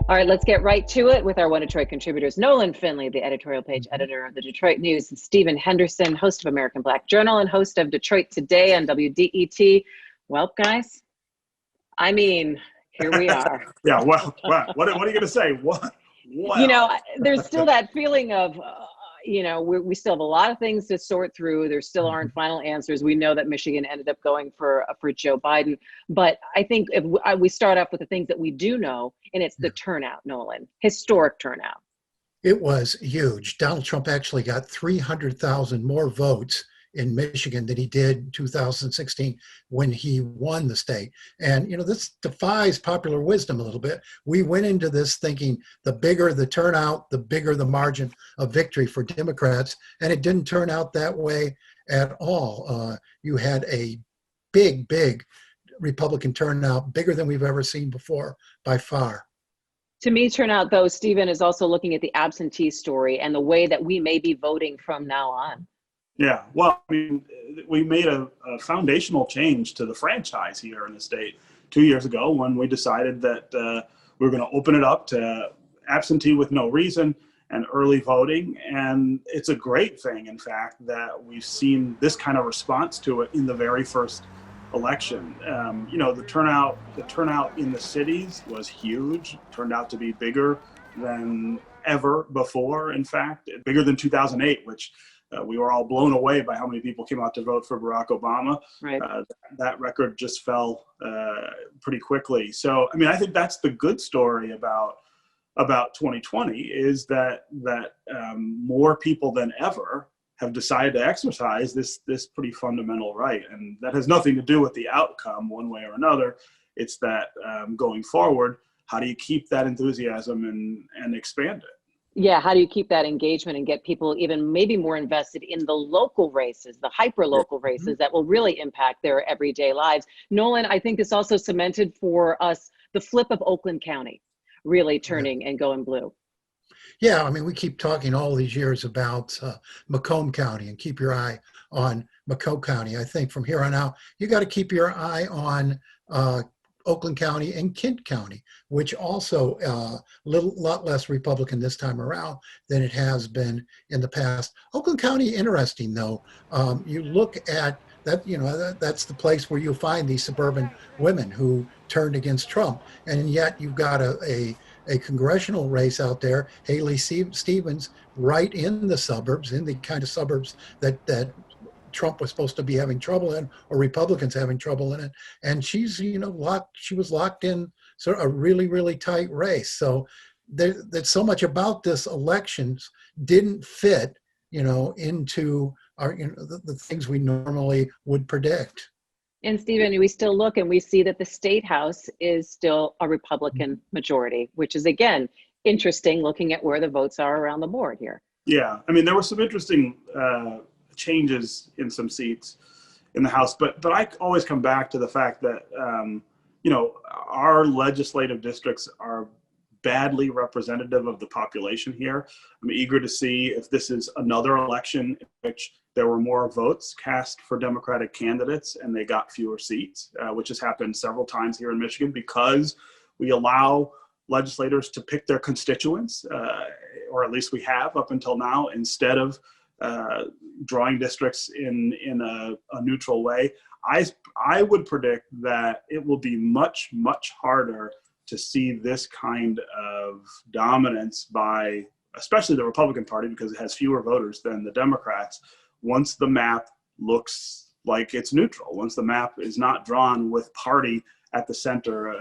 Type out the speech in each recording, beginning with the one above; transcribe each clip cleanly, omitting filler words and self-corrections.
All right, let's get right to it with our One Detroit contributors. Nolan Finley, the editorial page editor of the Detroit News, and Stephen Henderson, host of American Black Journal and host of Detroit Today on WDET. Well, guys, I mean, here we are. Yeah, what are you going to say? What? You know, there's still that feeling of, we still have a lot of things to sort through. There still aren't final answers. We know that Michigan ended up going for Joe Biden. But I think if we start off with the things that we do know, and it's the turnout, Nolan, historic turnout. It was huge. Donald Trump actually got 300,000 more votes in Michigan than he did in 2016 when he won the state. And, this defies popular wisdom a little bit. We went into this thinking the bigger the turnout, the bigger the margin of victory for Democrats. And it didn't turn out that way at all. You had a big Republican turnout, bigger than we've ever seen before by far. To me, turnout, though, Stephen, is also looking at the absentee story and the way that we may be voting from now on. Yeah, well, I mean, we made a foundational change to the franchise here in the state 2 years ago when we decided that we were going to open it up to absentee with no reason and early voting. And it's a great thing, in fact, that we've seen this kind of response to it in the very first election. The turnout in the cities was huge, turned out to be bigger than ever before, in fact, bigger than 2008, which we were all blown away by how many people came out to vote for Barack Obama. Right. That record just fell pretty quickly. So, I mean, I think that's the good story about 2020 is that more people than ever have decided to exercise this pretty fundamental right. And that has nothing to do with the outcome one way or another. It's that going forward, how do you keep that enthusiasm and expand it? Yeah, how do you keep that engagement and get people even maybe more invested in the local races, the hyper-local races that will really impact their everyday lives? Nolan, I think this also cemented for us the flip of Oakland County really turning and going blue. Yeah, I mean, we keep talking all these years about Macomb County and keep your eye on Macomb County. I think from here on out, you got to keep your eye on Oakland County and Kent County, which also a lot less Republican this time around than it has been in the past. Oakland County, interesting though. You look at that, that's the place where you'll find these suburban women who turned against Trump, and yet you've got a congressional race out there, Haley Stevens, right in the suburbs, in the kind of suburbs that Trump was supposed to be having trouble in, or Republicans having trouble in it. And she's, she was locked in sort of a really tight race. So there's so much about this elections didn't fit, into our, the things we normally would predict. And Stephen, we still look and we see that the state house is still a Republican majority, which is, again, interesting looking at where the votes are around the board here. Yeah, I mean, there were some interesting changes in some seats in the House, but I always come back to the fact that our legislative districts are badly representative of the population here. I'm eager to see if this is another election in which there were more votes cast for Democratic candidates and they got fewer seats, which has happened several times here in Michigan because we allow legislators to pick their constituents, or at least we have up until now, instead of drawing districts in a neutral way. I would predict that it will be much harder to see this kind of dominance by especially the Republican Party, because it has fewer voters than the Democrats, once the map looks like it's neutral, once the map is not drawn with party at the center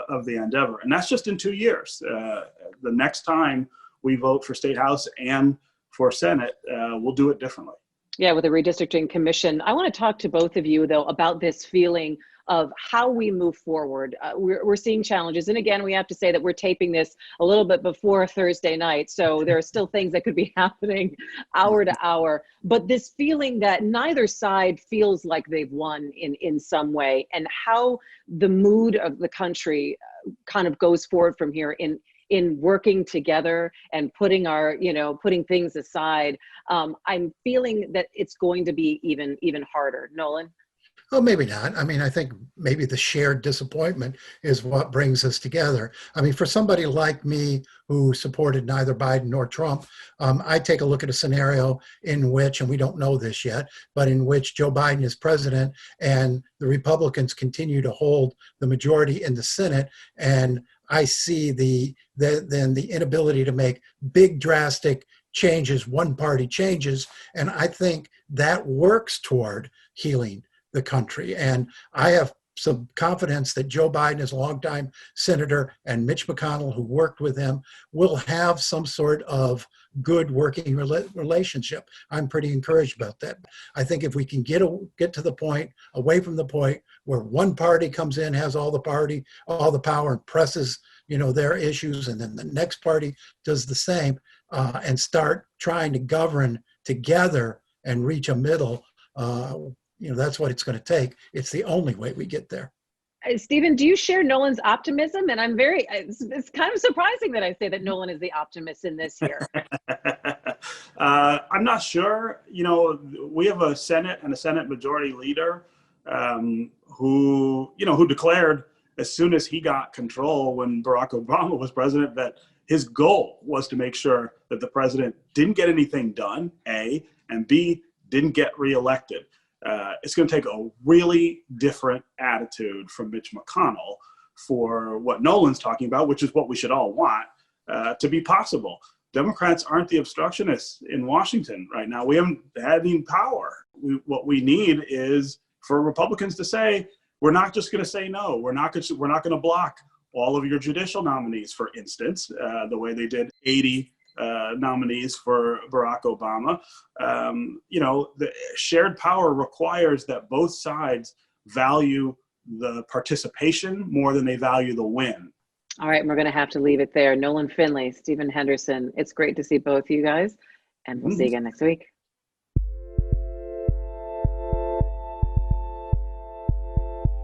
of the endeavor. And that's just in 2 years. The next time we vote for State House and for Senate, we'll do it differently. Yeah, with the redistricting commission. I want to talk to both of you, though, about this feeling of how we move forward. We're seeing challenges. And again, we have to say that we're taping this a little bit before Thursday night. So there are still things that could be happening hour to hour. But this feeling that neither side feels like they've won in some way, and how the mood of the country kind of goes forward from here in working together and putting putting things aside. I'm feeling that it's going to be even harder. Nolan? Oh, maybe not. I mean, I think maybe the shared disappointment is what brings us together. I mean, for somebody like me who supported neither Biden nor Trump, I take a look at a scenario in which, and we don't know this yet, but in which Joe Biden is president and the Republicans continue to hold the majority in the Senate. And I see then the inability to make big, drastic changes, one party changes. And I think that works toward healing the country. And I have some confidence that Joe Biden, as a longtime senator, and Mitch McConnell, who worked with him, will have some sort of good working relationship. I'm pretty encouraged about that. I think if we can get to the point, away from the point where one party comes in, has all the power, and presses, their issues, and then the next party does the same, and start trying to govern together and reach a middle. That's what it's going to take. It's the only way we get there. Stephen, do you share Nolan's optimism? And it's kind of surprising that I say that Nolan is the optimist in this here. I'm not sure. We have a Senate and a Senate majority leader who declared as soon as he got control when Barack Obama was president that his goal was to make sure that the president didn't get anything done, A, and B, didn't get reelected. It's going to take a really different attitude from Mitch McConnell for what Nolan's talking about, which is what we should all want to be possible. Democrats aren't the obstructionists in Washington right now. We haven't had any power. What we need is for Republicans to say, we're not just going to say no. We're not going to block all of your judicial nominees, for instance, the way they did 80 nominees for Barack Obama. The shared power requires that both sides value the participation more than they value the win. All right, we're going to have to leave it there. Nolan Finley, Stephen Henderson, it's great to see both you guys, and we'll see you again next week.